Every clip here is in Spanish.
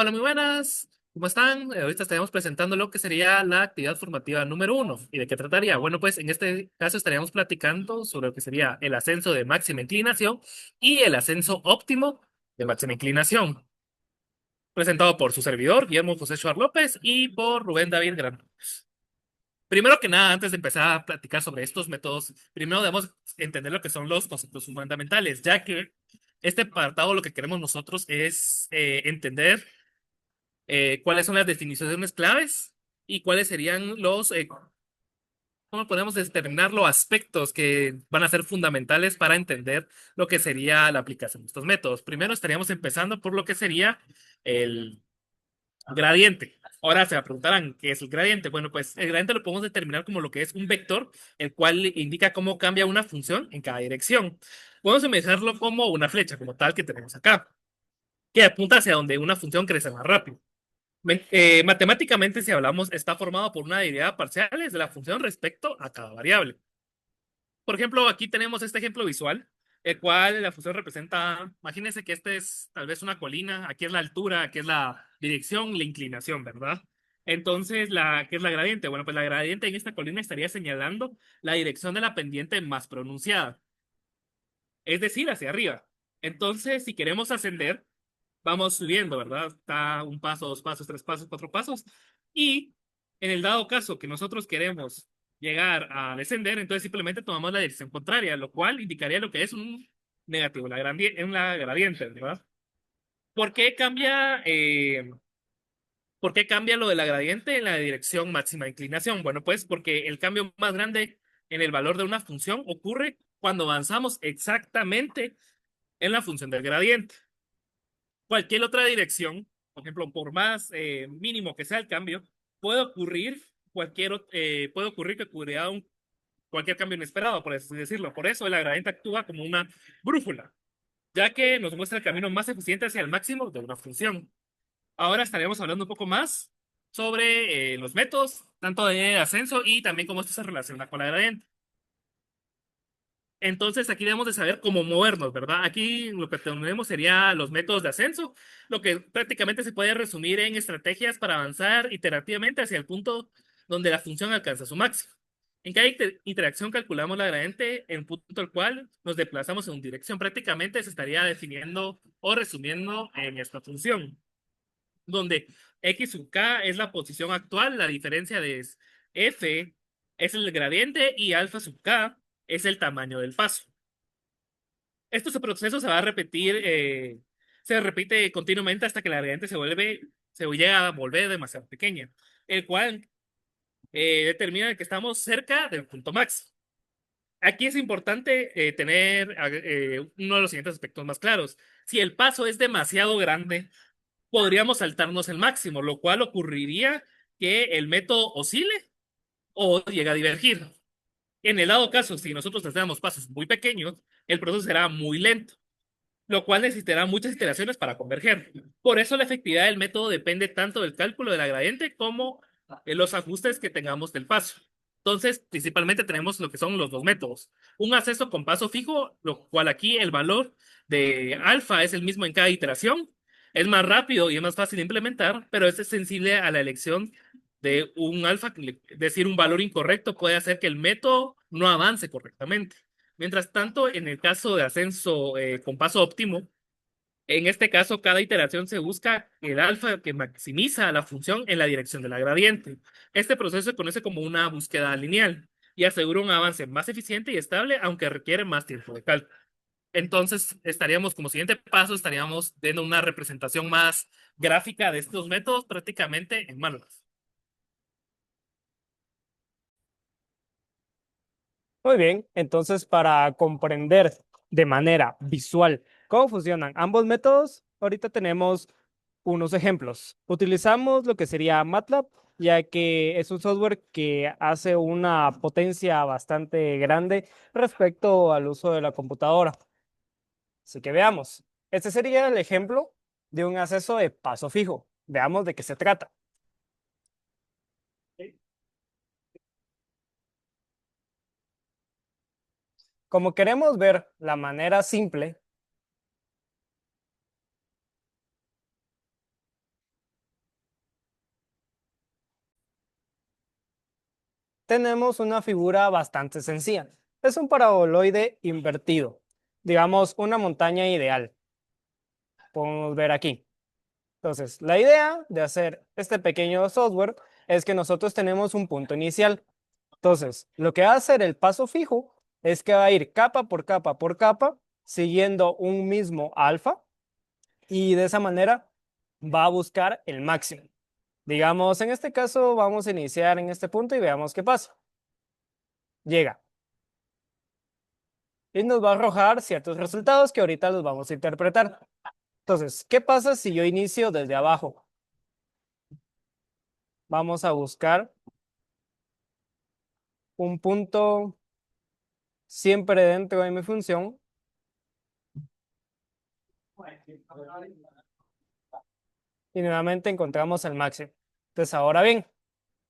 Hola, muy buenas. ¿Cómo están? Ahorita estaremos presentando lo que sería la actividad formativa número uno. ¿Y de qué trataría? Bueno, pues en este caso estaríamos platicando sobre lo que sería el ascenso de máxima inclinación y el ascenso óptimo de máxima inclinación. Presentado por su servidor, Guillermo José Schwartz López, y por Rubén David Gran. Primero que nada, antes de empezar a platicar sobre estos métodos, primero debemos entender lo que son los conceptos fundamentales, ya que este apartado lo que queremos nosotros es entender cuáles son las definiciones claves y cuáles serían cómo podemos determinar los aspectos que van a ser fundamentales para entender lo que sería la aplicación de estos métodos. Primero estaríamos empezando por lo que sería el gradiente. Ahora se preguntarán, ¿qué es el gradiente? Bueno, pues el gradiente lo podemos determinar como lo que es un vector, el cual indica cómo cambia una función en cada dirección. Podemos imaginarlo como una flecha, como tal que tenemos acá, que apunta hacia donde una función crece más rápido. Matemáticamente, si hablamos, está formado por una derivada parciales de la función respecto a cada variable. Por ejemplo, aquí tenemos este ejemplo visual, el cual la función representa, imagínense que este es tal vez una colina, aquí es la altura, aquí es la dirección, la inclinación, ¿verdad? Entonces, ¿qué es la gradiente? Bueno, pues la gradiente en esta colina estaría señalando la dirección de la pendiente más pronunciada, es decir, hacia arriba. Entonces, si queremos ascender, vamos subiendo, ¿verdad? Está un paso, dos pasos, tres pasos, cuatro pasos. Y en el dado caso que nosotros queremos llegar a descender, entonces simplemente tomamos la dirección contraria, lo cual indicaría lo que es un negativo, en la gradiente, ¿verdad? ¿Por qué cambia, ¿por qué cambia lo de la gradiente en la dirección máxima de inclinación? Bueno, pues porque el cambio más grande en el valor de una función ocurre cuando avanzamos exactamente en la función del gradiente. Cualquier otra dirección, por ejemplo, por más mínimo que sea el cambio, puede ocurrir puede ocurrir que ocurra cualquier cambio inesperado, por así decirlo. Por eso la gradiente actúa como una brújula, ya que nos muestra el camino más eficiente hacia el máximo de una función. Ahora estaríamos hablando un poco más sobre los métodos, tanto de ascenso y también cómo esto se relaciona con la gradiente. Entonces aquí debemos de saber cómo movernos, ¿verdad? Aquí lo que tenemos sería los métodos de ascenso, lo que prácticamente se puede resumir en estrategias para avanzar iterativamente hacia el punto donde la función alcanza su máximo. En cada interacción calculamos la gradiente en punto al cual nos desplazamos en una dirección. Prácticamente se estaría definiendo o resumiendo en esta función, donde x sub k es la posición actual, la diferencia de f es el gradiente y alfa sub k es el tamaño del paso. Este proceso se va a repetir, se repite continuamente hasta que la gradiente se llega a volver demasiado pequeña, el cual determina que estamos cerca del punto máximo. Aquí es importante tener uno de los siguientes aspectos más claros. Si el paso es demasiado grande, podríamos saltarnos el máximo, lo cual ocurriría que el método oscile o llegue a divergir. En el dado caso, si nosotros hacemos pasos muy pequeños, el proceso será muy lento, lo cual necesitará muchas iteraciones para converger. Por eso la efectividad del método depende tanto del cálculo de la gradiente como de los ajustes que tengamos del paso. Entonces, principalmente tenemos lo que son los dos métodos. Un acceso con paso fijo, lo cual aquí el valor de alfa es el mismo en cada iteración. Es más rápido y es más fácil de implementar, pero es sensible a la elección de un alfa, es decir, un valor incorrecto puede hacer que el método no avance correctamente. Mientras tanto, en el caso de ascenso con paso óptimo, en este caso, cada iteración se busca el alfa que maximiza la función en la dirección de la gradiente. Este proceso se conoce como una búsqueda lineal y asegura un avance más eficiente y estable, aunque requiere más tiempo de cálculo. Entonces, estaríamos como siguiente paso, estaríamos viendo una representación más gráfica de estos métodos prácticamente en manuales. Muy bien, entonces para comprender de manera visual cómo funcionan ambos métodos, ahorita tenemos unos ejemplos. Utilizamos lo que sería MATLAB, ya que es un software que hace una potencia bastante grande respecto al uso de la computadora. Así que veamos. Este sería el ejemplo de un acceso de paso fijo. Veamos de qué se trata. Como queremos ver la manera simple tenemos una figura bastante sencilla. Es un paraboloide invertido, digamos una montaña ideal. Podemos ver aquí. Entonces, la idea de hacer este pequeño software es que nosotros tenemos un punto inicial. Entonces, lo que va a hacer el paso fijo es que va a ir capa por capa, siguiendo un mismo alfa, y de esa manera va a buscar el máximo. Digamos, en este caso vamos a iniciar en este punto y veamos qué pasa. Llega. Y nos va a arrojar ciertos resultados que ahorita los vamos a interpretar. Entonces, ¿qué pasa si yo inicio desde abajo? Vamos a buscar un punto siempre dentro de mi función. Y nuevamente encontramos el máximo. Entonces, ahora bien,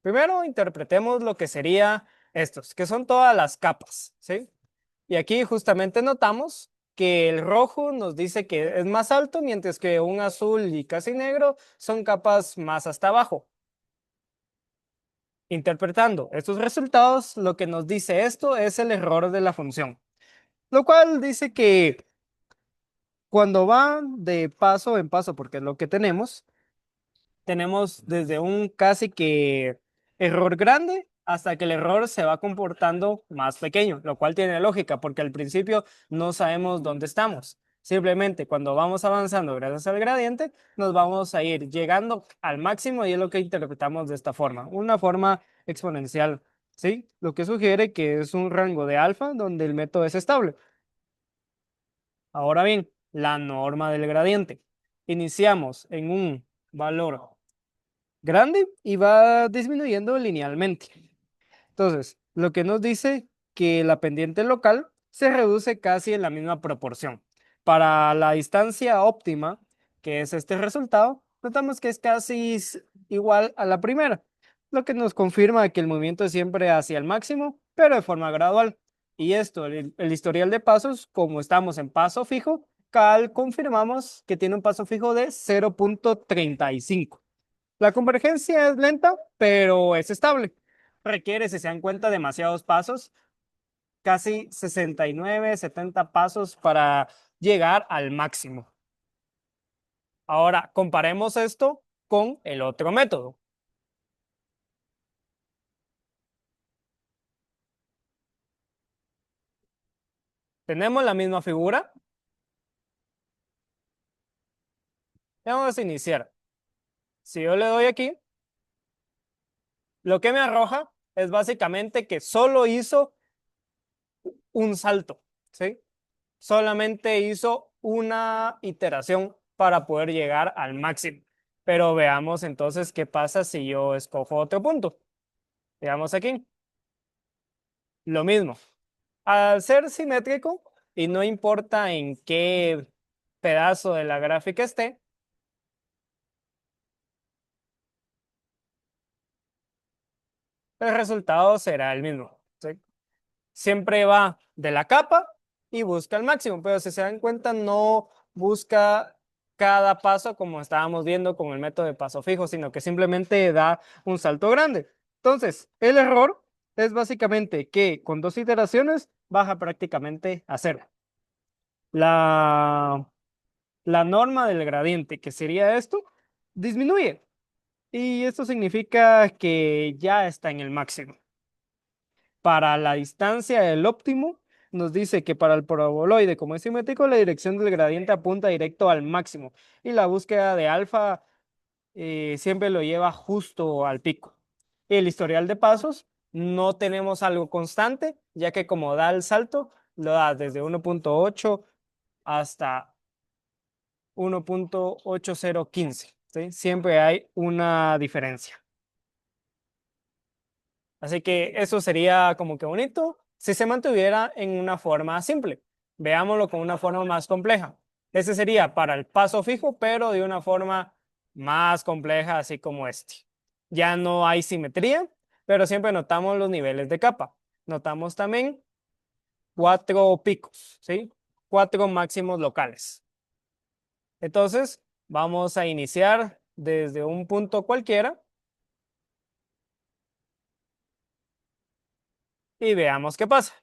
primero interpretemos lo que sería estos, que son todas las capas, ¿sí? Y aquí justamente notamos que el rojo nos dice que es más alto, mientras que un azul y casi negro son capas más hasta abajo. Interpretando estos resultados, lo que nos dice esto es el error de la función, lo cual dice que cuando va de paso en paso, porque es lo que tenemos desde un casi que error grande hasta que el error se va comportando más pequeño, lo cual tiene lógica porque al principio no sabemos dónde estamos. Simplemente cuando vamos avanzando gracias al gradiente, nos vamos a ir llegando al máximo y es lo que interpretamos de esta forma, una forma exponencial, ¿sí? Lo que sugiere que es un rango de alfa donde el método es estable. Ahora bien, la norma del gradiente. Iniciamos en un valor grande y va disminuyendo linealmente. Entonces, lo que nos dice que la pendiente local se reduce casi en la misma proporción. Para la distancia óptima, que es este resultado, notamos que es casi igual a la primera, lo que nos confirma que el movimiento es siempre hacia el máximo, pero de forma gradual. Y esto, el historial de pasos, como estamos en paso fijo, confirmamos que tiene un paso fijo de 0.35. La convergencia es lenta, pero es estable. Requiere, si se dan cuenta, demasiados pasos, casi 69, 70 pasos para llegar al máximo. Ahora, comparemos esto con el otro método. Tenemos la misma figura. Vamos a iniciar. Si yo le doy aquí, lo que me arroja es básicamente que solo hizo un salto, ¿sí? Solamente hizo una iteración para poder llegar al máximo. Pero veamos entonces qué pasa si yo escojo otro punto. Veamos aquí. Lo mismo. Al ser simétrico y no importa en qué pedazo de la gráfica esté, el resultado será el mismo, ¿sí? Siempre va de la capa y busca el máximo, pero si se dan cuenta no busca cada paso como estábamos viendo con el método de paso fijo, sino que simplemente da un salto grande. Entonces, el error es básicamente que con dos iteraciones baja prácticamente a cero. La, la norma del gradiente, que sería esto, disminuye. Y esto significa que ya está en el máximo. Para la distancia del óptimo, nos dice que para el paraboloide como es simétrico, la dirección del gradiente apunta directo al máximo y la búsqueda de alfa siempre lo lleva justo al pico. El historial de pasos no tenemos algo constante, ya que como da el salto, lo da desde 1.8 hasta 1.8015, ¿sí? Siempre hay una diferencia. Así que eso sería como que bonito si se mantuviera en una forma simple. Veámoslo con una forma más compleja. Ese sería para el paso fijo, pero de una forma más compleja, así como este. Ya no hay simetría, pero siempre notamos los niveles de capa. Notamos también 4 picos, ¿sí? 4 máximos locales. Entonces, vamos a iniciar desde un punto cualquiera y veamos qué pasa.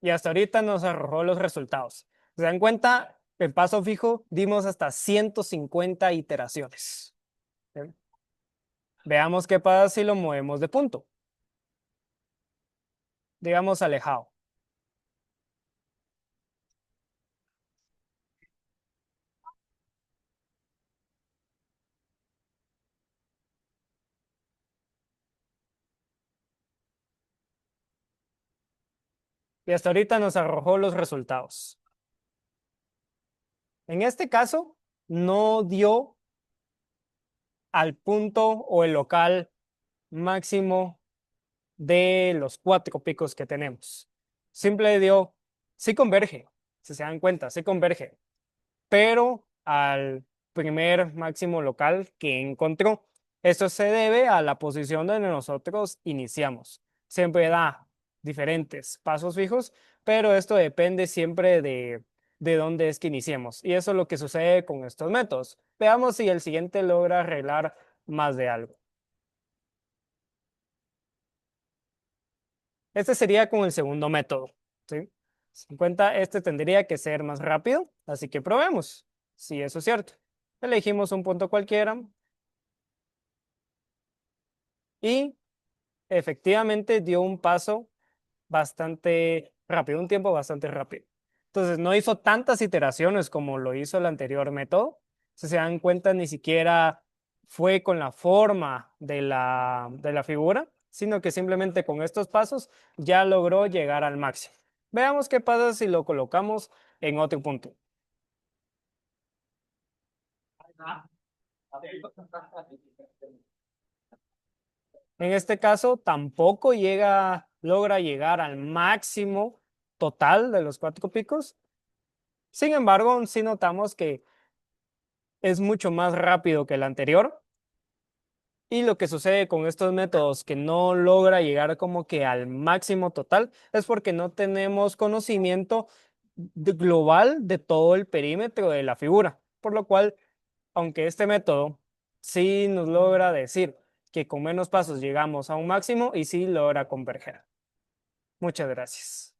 Y hasta ahorita nos arrojó los resultados. ¿Se dan cuenta? En paso fijo dimos hasta 150 iteraciones. ¿Bien? Veamos qué pasa si lo movemos de punto. Digamos alejado. Y hasta ahorita nos arrojó los resultados. En este caso, no dio al punto o el local máximo de los 4 picos que tenemos. Simple dio, sí converge, si se dan cuenta, sí converge, pero al primer máximo local que encontró. Esto se debe a la posición donde nosotros iniciamos. Siempre da diferentes pasos fijos, pero esto depende siempre de dónde es que iniciemos. Y eso es lo que sucede con estos métodos. Veamos si el siguiente logra arreglar más de algo. Este sería con el segundo método, ¿sí? Se dan cuenta, este tendría que ser más rápido, así que probemos si eso es cierto. Elegimos un punto cualquiera y efectivamente dio un paso bastante rápido, un tiempo bastante rápido. Entonces no hizo tantas iteraciones como lo hizo el anterior método. Si se dan cuenta, ni siquiera fue con la forma de la figura, sino que simplemente con estos pasos ya logró llegar al máximo. Veamos qué pasa si lo colocamos en otro punto. En este caso, tampoco logra llegar al máximo total de los 4 picos. Sin embargo, sí notamos que es mucho más rápido que el anterior. Y lo que sucede con estos métodos que no logra llegar como que al máximo total es porque no tenemos conocimiento global de todo el perímetro de la figura. Por lo cual, aunque este método sí nos logra decir que con menos pasos llegamos a un máximo y sí logra converger. Muchas gracias.